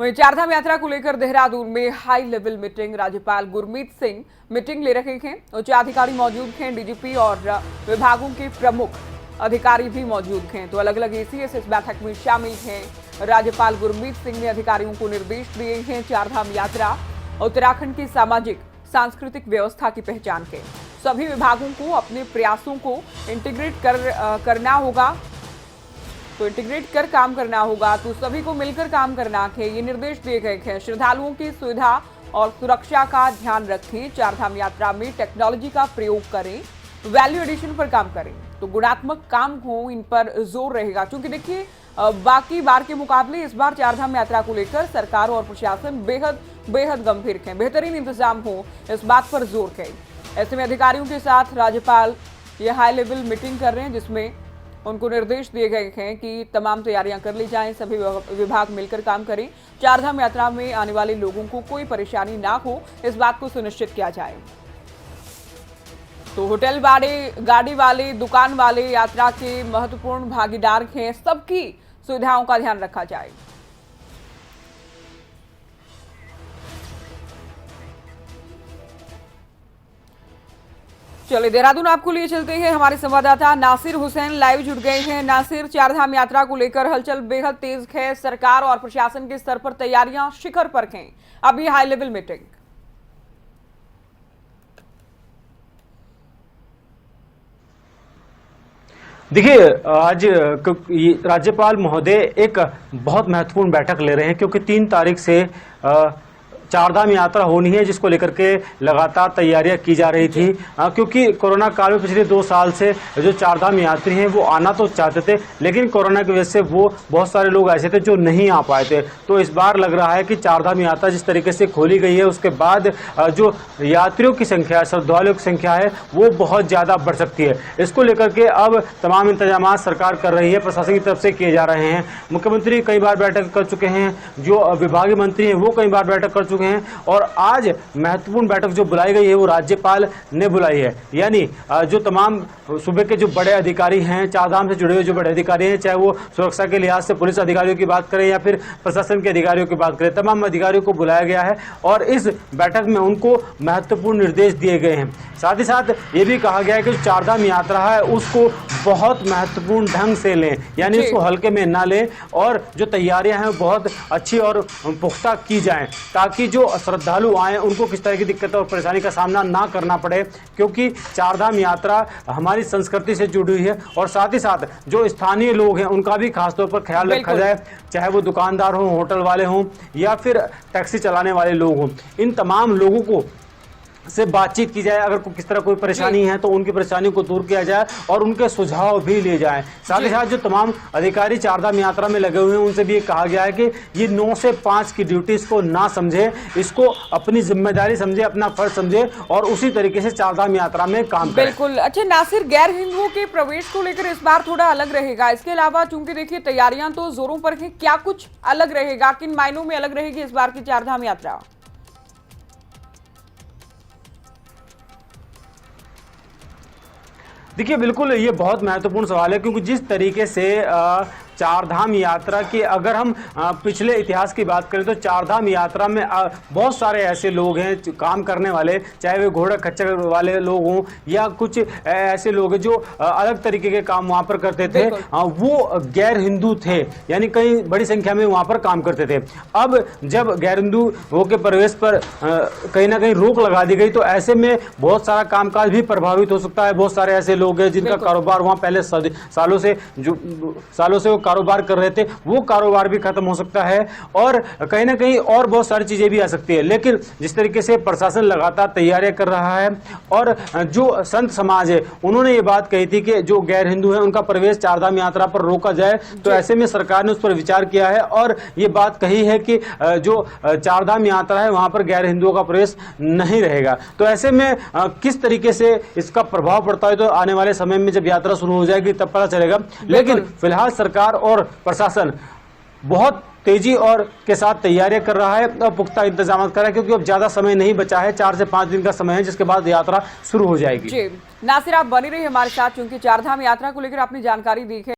वहीं चारधाम यात्रा को लेकर देहरादून में हाई लेवल मीटिंग, राज्यपाल गुरमीत सिंह मीटिंग ले रहे हैं। उच्चाधिकारी मौजूद हैं, डीजीपी और विभागों के प्रमुख अधिकारी भी मौजूद हैं। तो अलग अलग एसीएस इस बैठक में शामिल हैं। राज्यपाल गुरमीत सिंह ने अधिकारियों को निर्देश दिए हैं चारधाम यात्रा उत्तराखंड की सामाजिक सांस्कृतिक व्यवस्था की पहचान है। सभी विभागों को अपने प्रयासों को इंटीग्रेट करना होगा, तो इंटीग्रेट कर काम करना होगा, तो सभी को मिलकर काम करना है, ये निर्देश दिए गए हैं। श्रद्धालुओं की सुविधा और सुरक्षा का ध्यान रखें। चारधाम यात्रा में टेक्नोलॉजी का प्रयोग करें, वैल्यू एडिशन पर काम करें, तो गुणात्मक काम हो, इन पर जोर रहेगा। क्योंकि देखिए बाकी बार के मुकाबले इस बार चारधाम यात्रा को लेकर सरकार और प्रशासन बेहद गंभीर है। बेहतरीन इंतजाम हो, इस बात पर जोर है। ऐसे में अधिकारियों के साथ राज्यपाल ये हाई लेवल मीटिंग कर रहे हैं, जिसमें उनको निर्देश दिए गए हैं कि तमाम तैयारियां कर ली जाएं, सभी विभाग मिलकर काम करें। चारधाम यात्रा में आने वाले लोगों को कोई परेशानी ना हो, इस बात को सुनिश्चित किया जाए। तो होटल वाले, गाड़ी वाले, दुकान वाले यात्रा के महत्वपूर्ण भागीदार हैं, सबकी सुविधाओं का ध्यान रखा जाए। चलिए देहरादून आपको लिए चलते हैं। हमारे संवाददाता नासिर हुसैन लाइव जुड़ गए हैं। नासिर, चारधाम यात्रा को लेकर हलचल बेहद तेज है, सरकार और प्रशासन के स्तर पर तैयारियां शिखर पर हैं। अभी हाई लेवल मीटिंग, देखिए आज राज्यपाल महोदय एक बहुत महत्वपूर्ण बैठक ले रहे हैं, क्योंकि 3 तारीख से चारधाम यात्रा होनी है, जिसको लेकर के लगातार तैयारियां की जा रही थी। क्योंकि कोरोना काल में पिछले 2 साल से जो चारधाम यात्री हैं वो आना तो चाहते थे, लेकिन कोरोना की वजह से वो बहुत सारे लोग ऐसे थे जो नहीं आ पाए थे। तो इस बार लग रहा है कि चारधाम यात्रा जिस तरीके से खोली गई है, उसके बाद जो यात्रियों की संख्या, श्रद्धालुओं की संख्या है, वो बहुत ज़्यादा बढ़ सकती है। इसको लेकर के अब तमाम इंतजाम सरकार कर रही है, प्रशासन की तरफ से किए जा रहे हैं। मुख्यमंत्री कई बार बैठक कर चुके हैं, जो विभागीय मंत्री हैं वो कई बार बैठक कर चुके हैं, और आज महत्वपूर्ण बैठक जो बुलाई गई है वो राज्यपाल ने बुलाई है। यानी जो तमाम सूबे के जो बड़े अधिकारी हैं, चारधाम से जुड़े हुए जो बड़े अधिकारी हैं, चाहे वो सुरक्षा के लिहाज से पुलिस अधिकारियों की बात करें या फिर प्रशासन के अधिकारियों की बात करें, तमाम अधिकारियों को बुलाया गया है और इस बैठक में उनको महत्वपूर्ण निर्देश दिए गए हैं। साथ ही साथ ये भी कहा गया है कि जो चारधाम यात्रा है उसको बहुत महत्वपूर्ण ढंग से लें, यानी उसको हल्के में ना लें, और जो तैयारियां हैं बहुत अच्छी और पुख्ता की जाएं, ताकि जो श्रद्धालु आए उनको किस तरह की दिक्कत और परेशानी का सामना ना करना पड़े। क्योंकि चारधाम यात्रा हमारी संस्कृति से जुड़ी हुई है, और साथ ही साथ जो स्थानीय लोग हैं उनका भी खासतौर पर ख्याल रखा जाए, चाहे वो दुकानदार हों, होटल वाले हों या फिर टैक्सी चलाने वाले लोग हों। इन तमाम लोगों को से बातचीत की जाए, अगर किस तरह कोई परेशानी है तो उनकी परेशानियों को दूर किया जाए और उनके सुझाव भी लिए जाए। साथ ही साथ जो तमाम अधिकारी चारधाम यात्रा में लगे हुए हैं उनसे भी कहा गया है कि ये 9 से 5 की ड्यूटीज को ना समझे, इसको अपनी जिम्मेदारी समझे, अपना फर्ज समझे और उसी तरीके से चारधाम यात्रा में काम करें। बिल्कुल। अच्छा नासिर, गैर हिंदुओं के प्रवेश को लेकर इस बार थोड़ा अलग रहेगा। इसके अलावा चूंकि देखिए तैयारियां तो जोरों पर है, क्या कुछ अलग रहेगा, किन मायनों में अलग रहेगी इस बार की चारधाम यात्रा? देखिए बिल्कुल ये बहुत महत्वपूर्ण सवाल है, क्योंकि जिस तरीके से चारधाम यात्रा की अगर हम पिछले इतिहास की बात करें तो चारधाम यात्रा में बहुत सारे ऐसे लोग हैं काम करने वाले, चाहे वे घोड़ा खच्चर वाले लोग हों या कुछ ऐसे लोग हैं जो अलग तरीके के काम वहाँ पर करते थे, वो गैर हिंदू थे, यानी कई बड़ी संख्या में वहाँ पर काम करते थे। अब जब गैर हिंदुओं के प्रवेश पर कहीं ना कहीं रोक लगा दी गई, तो ऐसे में बहुत सारा कामकाज भी प्रभावित हो सकता है। बहुत सारे ऐसे लोग हैं जिनका कारोबार वहाँ पहले सालों से कारोबार कर रहे थे, वो कारोबार भी खत्म हो सकता है और कहीं ना कहीं और बहुत सारी चीजें भी आ सकती है। लेकिन जिस तरीके से प्रशासन लगातार तैयारियां कर रहा है और जो संत समाज है उन्होंने ये बात कही थी कि जो गैर हिंदू हैं उनका प्रवेश चारधाम यात्रा पर रोका जाए, तो ऐसे में सरकार ने उस पर विचार किया है और ये बात कही है कि जो चारधाम यात्रा है वहां पर गैर हिंदुओं का प्रवेश नहीं रहेगा। तो ऐसे में किस तरीके से इसका प्रभाव पड़ता है तो आने वाले समय में जब यात्रा शुरू हो जाएगी तब पता चलेगा। लेकिन फिलहाल सरकार और प्रशासन बहुत तेजी और के साथ तैयारियां कर रहा है और पुख्ता इंतजाम कर रहा है, क्योंकि अब ज्यादा समय नहीं बचा है, 4 से 5 दिन का समय है, जिसके बाद यात्रा शुरू हो जाएगी। जी नासिर, आप बनी रही हमारे साथ, क्योंकि चारधाम यात्रा को लेकर आपने जानकारी दी है।